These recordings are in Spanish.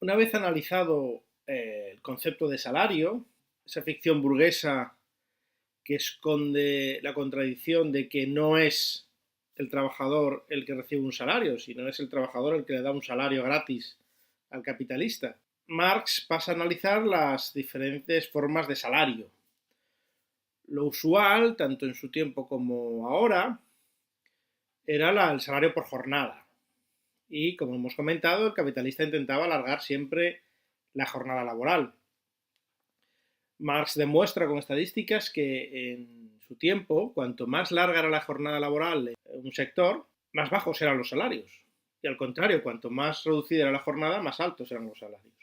Una vez analizado el concepto de salario, esa ficción burguesa que esconde la contradicción de que no es el trabajador el que recibe un salario, sino es el trabajador el que le da un salario gratis al capitalista, Marx pasa a analizar las diferentes formas de salario. Lo usual, tanto en su tiempo como ahora, era el salario por jornada. Y, como hemos comentado, el capitalista intentaba alargar siempre la jornada laboral. Marx demuestra con estadísticas que en su tiempo, cuanto más larga era la jornada laboral en un sector, más bajos eran los salarios. Y al contrario, cuanto más reducida era la jornada, más altos eran los salarios.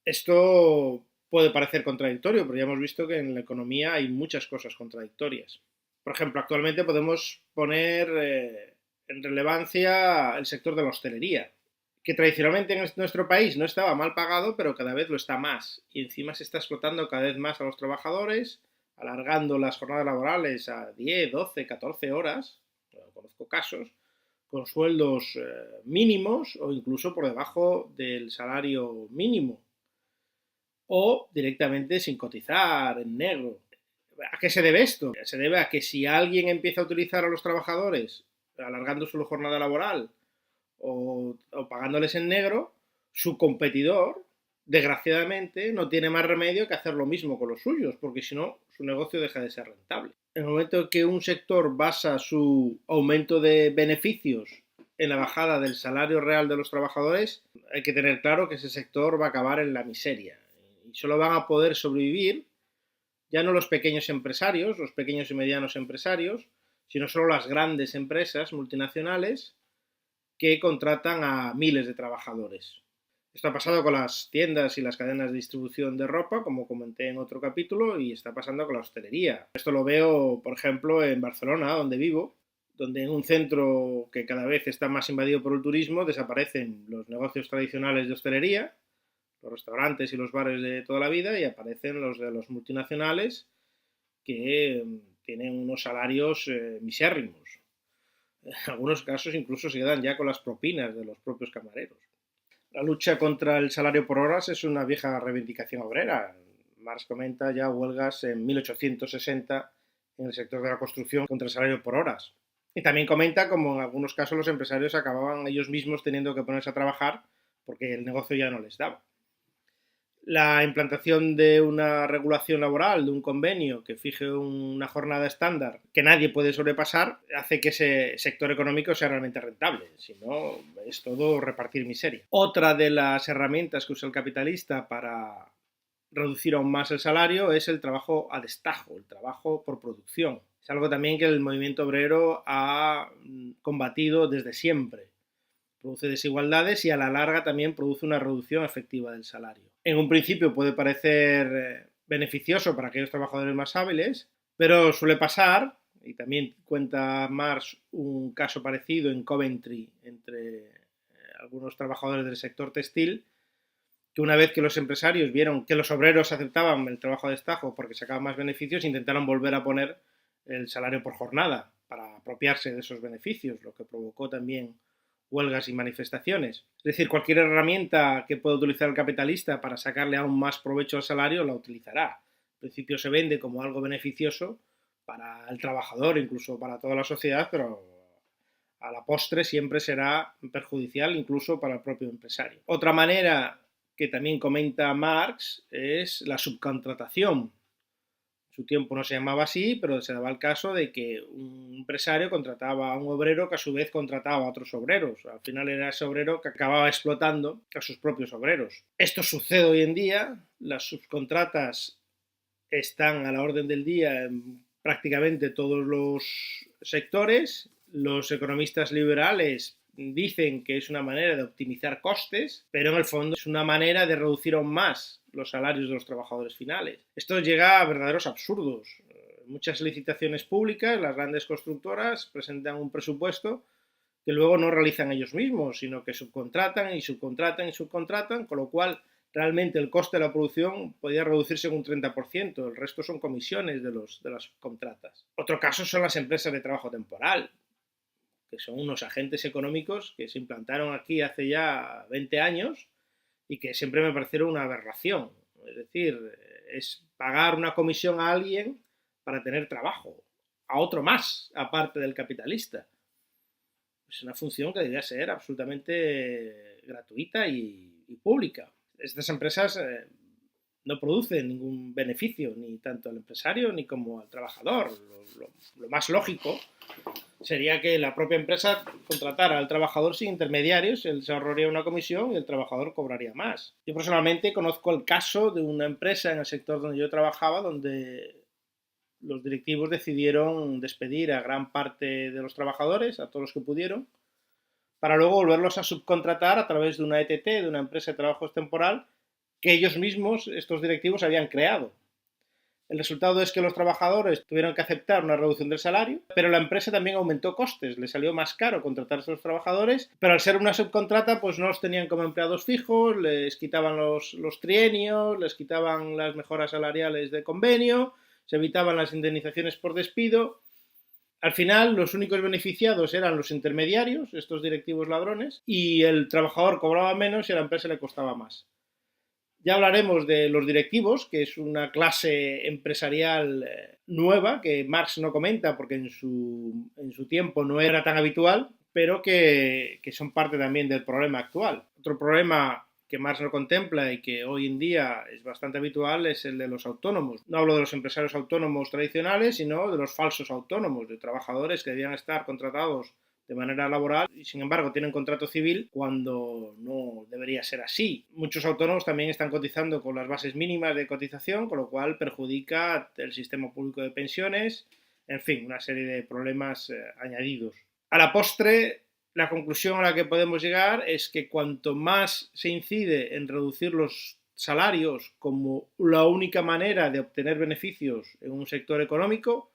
Esto puede parecer contradictorio, pero ya hemos visto que en la economía hay muchas cosas contradictorias. Por ejemplo, actualmente podemos poner en relevancia el sector de la hostelería, que tradicionalmente en nuestro país no estaba mal pagado, pero cada vez lo está más. Y encima se está explotando cada vez más a los trabajadores, alargando las jornadas laborales a 10, 12, 14 horas. Conozco casos con sueldos mínimos o incluso por debajo del salario mínimo. O directamente sin cotizar, en negro. ¿A qué se debe esto? Se debe a que si alguien empieza a utilizar a los trabajadores alargando su jornada laboral o pagándoles en negro, su competidor, desgraciadamente, no tiene más remedio que hacer lo mismo con los suyos, porque si no, su negocio deja de ser rentable. En el momento en que un sector basa su aumento de beneficios en la bajada del salario real de los trabajadores, hay que tener claro que ese sector va a acabar en la miseria. Y solo van a poder sobrevivir ya no los pequeños empresarios, los pequeños y medianos empresarios, sino solo las grandes empresas multinacionales que contratan a miles de trabajadores. Esto ha pasado con las tiendas y las cadenas de distribución de ropa, como comenté en otro capítulo, y está pasando con la hostelería. Esto lo veo, por ejemplo, en Barcelona, donde vivo, donde en un centro que cada vez está más invadido por el turismo desaparecen los negocios tradicionales de hostelería, los restaurantes y los bares de toda la vida, y aparecen los de los multinacionales que tienen unos salarios misérrimos. En algunos casos incluso se quedan ya con las propinas de los propios camareros. La lucha contra el salario por horas es una vieja reivindicación obrera. Marx comenta ya huelgas en 1860 en el sector de la construcción contra el salario por horas. Y también comenta como en algunos casos los empresarios acababan ellos mismos teniendo que ponerse a trabajar porque el negocio ya no les daba. La implantación de una regulación laboral, de un convenio que fije una jornada estándar que nadie puede sobrepasar, hace que ese sector económico sea realmente rentable. Si no, es todo repartir miseria. Otra de las herramientas que usa el capitalista para reducir aún más el salario es el trabajo a destajo, el trabajo por producción. Es algo también que el movimiento obrero ha combatido desde siempre. Produce desigualdades y a la larga también produce una reducción efectiva del salario. En un principio puede parecer beneficioso para aquellos trabajadores más hábiles, pero suele pasar, y también cuenta Marx un caso parecido en Coventry entre algunos trabajadores del sector textil, que una vez que los empresarios vieron que los obreros aceptaban el trabajo a destajo porque sacaban más beneficios, intentaron volver a poner el salario por jornada para apropiarse de esos beneficios, lo que provocó también huelgas y manifestaciones. Es decir, cualquier herramienta que pueda utilizar el capitalista para sacarle aún más provecho al salario la utilizará. Al principio se vende como algo beneficioso para el trabajador, incluso para toda la sociedad, pero a la postre siempre será perjudicial incluso para el propio empresario. Otra manera que también comenta Marx es la subcontratación. En su tiempo no se llamaba así, pero se daba el caso de que un empresario contrataba a un obrero que a su vez contrataba a otros obreros. Al final era ese obrero que acababa explotando a sus propios obreros. Esto sucede hoy en día, las subcontratas están a la orden del día en prácticamente todos los sectores. Los economistas liberales dicen que es una manera de optimizar costes, pero en el fondo es una manera de reducir aún más los salarios de los trabajadores finales. Esto llega a verdaderos absurdos. Muchas licitaciones públicas, las grandes constructoras presentan un presupuesto que luego no realizan ellos mismos, sino que subcontratan y subcontratan y subcontratan, con lo cual realmente el coste de la producción podría reducirse en un 30%, el resto son comisiones de las subcontratas. Otro caso son las empresas de trabajo temporal, que son unos agentes económicos que se implantaron aquí hace ya 20 años y que siempre me parecieron una aberración. Es decir, es pagar una comisión a alguien para tener trabajo, a otro más, aparte del capitalista. Es una función que debería ser absolutamente gratuita y pública. Estas empresas no producen ningún beneficio, ni tanto al empresario ni como al trabajador. Lo más lógico sería que la propia empresa contratara al trabajador sin intermediarios, él se ahorraría una comisión y el trabajador cobraría más. Yo personalmente conozco el caso de una empresa en el sector donde yo trabajaba, donde los directivos decidieron despedir a gran parte de los trabajadores, a todos los que pudieron, para luego volverlos a subcontratar a través de una ETT, de una empresa de trabajo temporal, que ellos mismos, estos directivos, habían creado. El resultado es que los trabajadores tuvieron que aceptar una reducción del salario, pero la empresa también aumentó costes, le salió más caro contratar a esos trabajadores, pero al ser una subcontrata pues no los tenían como empleados fijos, les quitaban los trienios, les quitaban las mejoras salariales de convenio, se evitaban las indemnizaciones por despido. Al final, los únicos beneficiados eran los intermediarios, estos directivos ladrones, y el trabajador cobraba menos y a la empresa le costaba más. Ya hablaremos de los directivos, que es una clase empresarial nueva que Marx no comenta porque en su tiempo no era tan habitual, pero que son parte también del problema actual. Otro problema que Marx no contempla y que hoy en día es bastante habitual es el de los autónomos. No hablo de los empresarios autónomos tradicionales, sino de los falsos autónomos, de trabajadores que debían estar contratados de manera laboral y sin embargo tienen contrato civil cuando no debería ser así. Muchos autónomos también están cotizando con las bases mínimas de cotización, con lo cual perjudica el sistema público de pensiones, en fin, una serie de problemas añadidos. A la postre, la conclusión a la que podemos llegar es que cuanto más se incide en reducir los salarios como la única manera de obtener beneficios en un sector económico,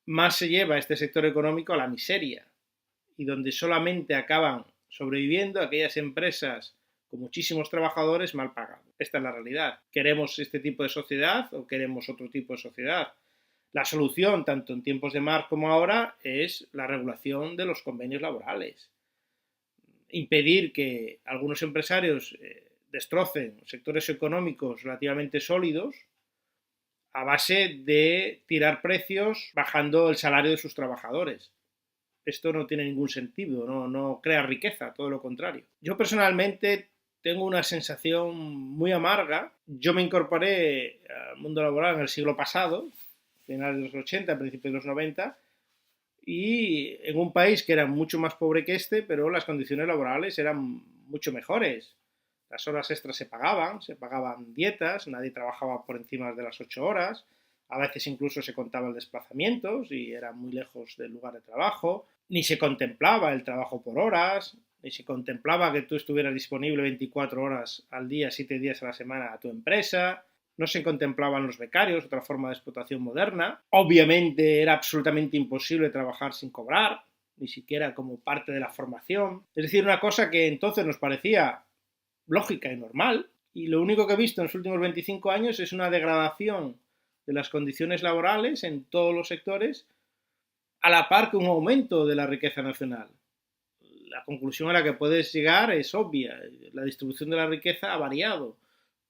más se lleva este sector económico a la miseria y donde solamente acaban sobreviviendo aquellas empresas con muchísimos trabajadores mal pagados. Esta es la realidad. ¿Queremos este tipo de sociedad o queremos otro tipo de sociedad? La solución, tanto en tiempos de Marx como ahora, es la regulación de los convenios laborales. Impedir que algunos empresarios destrocen sectores económicos relativamente sólidos a base de tirar precios bajando el salario de sus trabajadores. Esto no tiene ningún sentido, no crea riqueza, todo lo contrario. Yo personalmente tengo una sensación muy amarga. Yo me incorporé al mundo laboral en el siglo pasado, finales de los 80, principios de los 90, y en un país que era mucho más pobre que este, pero las condiciones laborales eran mucho mejores. Las horas extras se pagaban dietas, nadie trabajaba por encima de las 8 horas, a veces incluso se contaba el desplazamiento si era muy lejos del lugar de trabajo, ni se contemplaba el trabajo por horas, ni se contemplaba que tú estuvieras disponible 24 horas al día, 7 días a la semana a tu empresa, no se contemplaban los becarios, otra forma de explotación moderna. Obviamente era absolutamente imposible trabajar sin cobrar, ni siquiera como parte de la formación. Es decir, una cosa que entonces nos parecía lógica y normal, y lo único que he visto en los últimos 25 años es una degradación de las condiciones laborales en todos los sectores, a la par que un aumento de la riqueza nacional. La conclusión a la que puedes llegar es obvia. La distribución de la riqueza ha variado.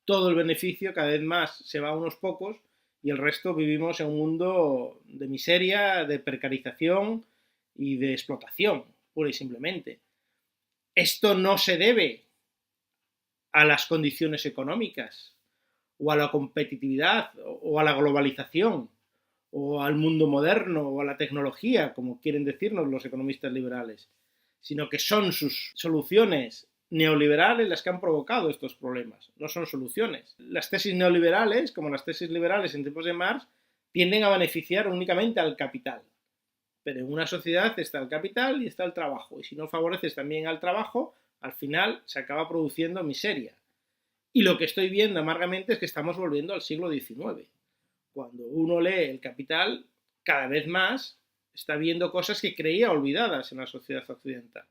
Todo el beneficio cada vez más se va a unos pocos y el resto vivimos en un mundo de miseria, de precarización y de explotación, pura y simplemente. Esto no se debe a las condiciones económicas, o a la competitividad, o a la globalización, o al mundo moderno, o a la tecnología, como quieren decirnos los economistas liberales, sino que son sus soluciones neoliberales las que han provocado estos problemas, no son soluciones. Las tesis neoliberales, como las tesis liberales en tiempos de Marx, tienden a beneficiar únicamente al capital. Pero en una sociedad está el capital y está el trabajo, y si no favoreces también al trabajo, al final se acaba produciendo miseria. Y lo que estoy viendo amargamente es que estamos volviendo al siglo XIX. Cuando uno lee El Capital, cada vez más está viendo cosas que creía olvidadas en la sociedad occidental.